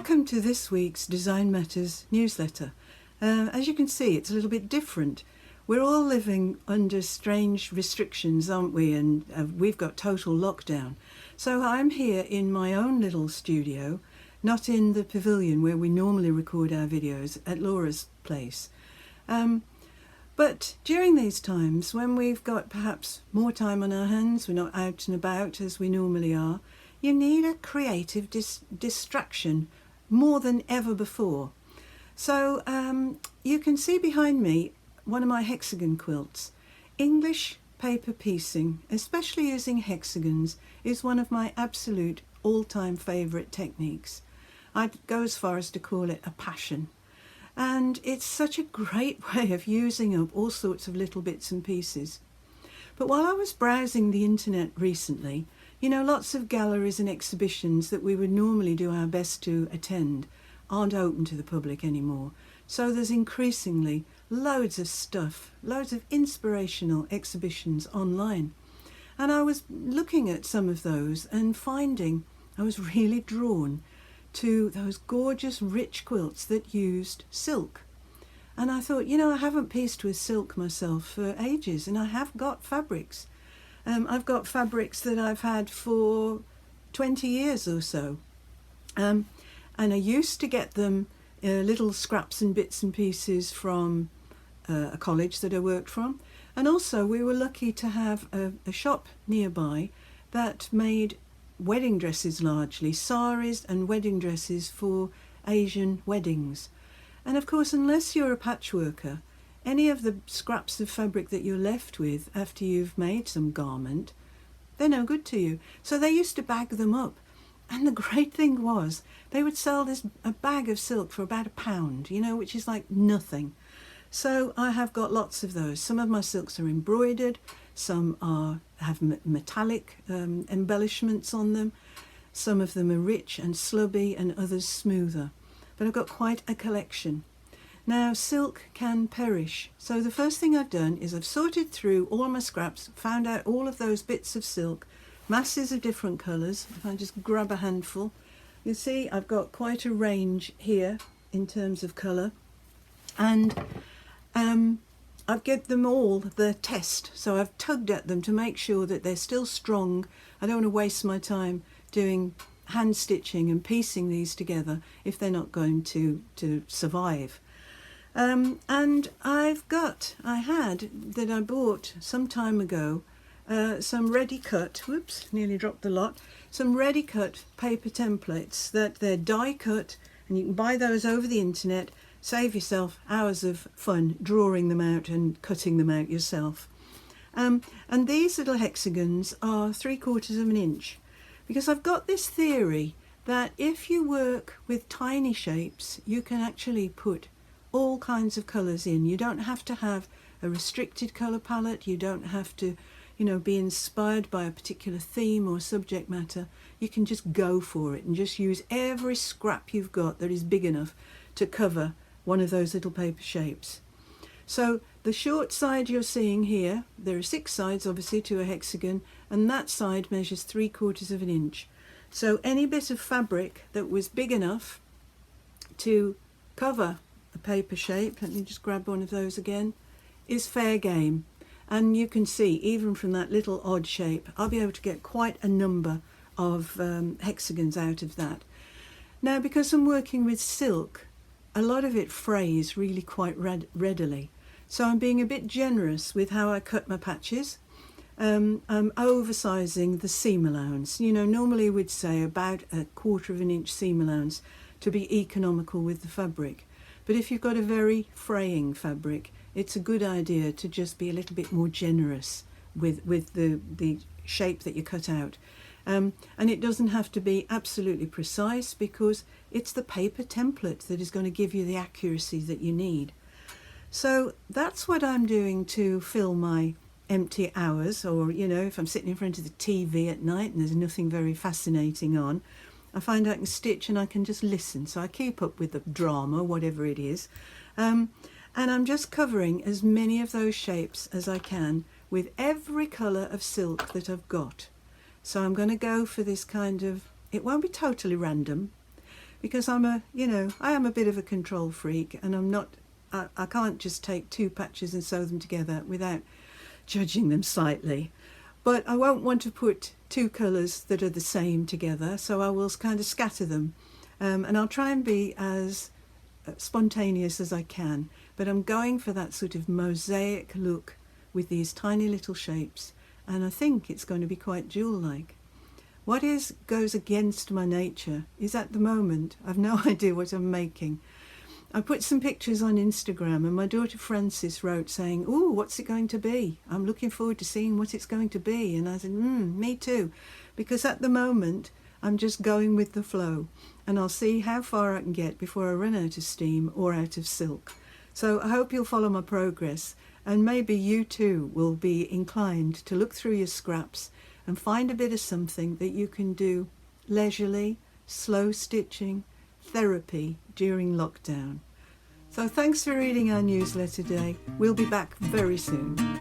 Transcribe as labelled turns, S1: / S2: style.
S1: Welcome to this week's Design Matters newsletter. As you can see, it's a little bit different. We're all living under strange restrictions, aren't we? And we've got total lockdown. So I'm here in my own little studio, not in the pavilion where we normally record our videos at Laura's place. But during these times, when we've got perhaps more time on our hands, we're not out and about as we normally are, you need a creative distraction more than ever before. So you can see behind me one of my hexagon quilts. English paper piecing, especially using hexagons, is one of my absolute all-time favourite techniques. I'd go as far as to call it a passion. And it's such a great way of using up all sorts of little bits and pieces. But while I was browsing the internet recently, you know, lots of galleries and exhibitions that we would normally do our best to attend aren't open to the public anymore. So there's increasingly loads of stuff, loads of inspirational exhibitions online. And I was looking at some of those and finding I was really drawn to those gorgeous rich quilts that used silk. And I thought, you know, I haven't pieced with silk myself for ages, and I have got fabrics. I've got fabrics that I've had for 20 years or so. And I used to get them little scraps and bits and pieces from a college that I worked from. And also we were lucky to have a shop nearby that made wedding dresses largely, saris and wedding dresses for Asian weddings. And of course, unless you're a patchworker, any of the scraps of fabric that you're left with after you've made some garment, they're no good to you. So they used to bag them up. And the great thing was, they would sell a bag of silk for about £1, you know, which is like nothing. So I have got lots of those. Some of my silks are embroidered, some have metallic embellishments on them. Some of them are rich and slubby and others smoother. But I've got quite a collection. Now, silk can perish. So the first thing I've done is I've sorted through all my scraps, found out all of those bits of silk, masses of different colours. If I just grab a handful, you see I've got quite a range here in terms of colour. And I've given them all the test. So I've tugged at them to make sure that they're still strong. I don't want to waste my time doing hand stitching and piecing these together if they're not going to survive. And I bought some time ago some ready cut, whoops, nearly dropped the lot, some ready cut paper templates that they're die cut, and you can buy those over the internet, save yourself hours of fun drawing them out and cutting them out yourself. And these little hexagons are 3/4 of an inch, because I've got this theory that if you work with tiny shapes, you can actually put all kinds of colours in. You don't have to have a restricted colour palette. You don't have to, you know, be inspired by a particular theme or subject matter. You can just go for it and just use every scrap you've got that is big enough to cover one of those little paper shapes. So the short side you're seeing here, there are 6 sides obviously to a hexagon, and that side measures 3/4 of an inch. So any bit of fabric that was big enough to cover a paper shape, let me just grab one of those again, is fair game. And you can see, even from that little odd shape, I'll be able to get quite a number of hexagons out of that. Now, because I'm working with silk, a lot of it frays really quite readily. So I'm being a bit generous with how I cut my patches. I'm oversizing the seam allowance. You know, normally we'd say about 1/4 of an inch seam allowance to be economical with the fabric. But if you've got a very fraying fabric, it's a good idea to just be a little bit more generous with the shape that you cut out. And it doesn't have to be absolutely precise, because it's the paper template that is going to give you the accuracy that you need. So that's what I'm doing to fill my empty hours, or, you know, if I'm sitting in front of the TV at night and there's nothing very fascinating on, I find I can stitch and I can just listen. So I keep up with the drama, whatever it is. And I'm just covering as many of those shapes as I can with every colour of silk that I've got. So I'm going to go for this kind of, it won't be totally random, because I'm a, you know, I am a bit of a control freak, and I can't just take 2 patches and sew them together without judging them slightly. But I won't want to put 2 colours that are the same together, so I will kind of scatter them. And I'll try and be as spontaneous as I can, but I'm going for that sort of mosaic look with these tiny little shapes, and I think it's going to be quite jewel-like. What goes against my nature is, at the moment, I've no idea what I'm making. I put some pictures on Instagram, and my daughter Frances wrote saying, "Oh, what's it going to be? I'm looking forward to seeing what it's going to be." And I said, me too, because at the moment I'm just going with the flow, and I'll see how far I can get before I run out of steam or out of silk. So I hope you'll follow my progress, and maybe you too will be inclined to look through your scraps and find a bit of something that you can do leisurely, slow stitching, therapy during lockdown. So thanks for reading our newsletter today. We'll be back very soon.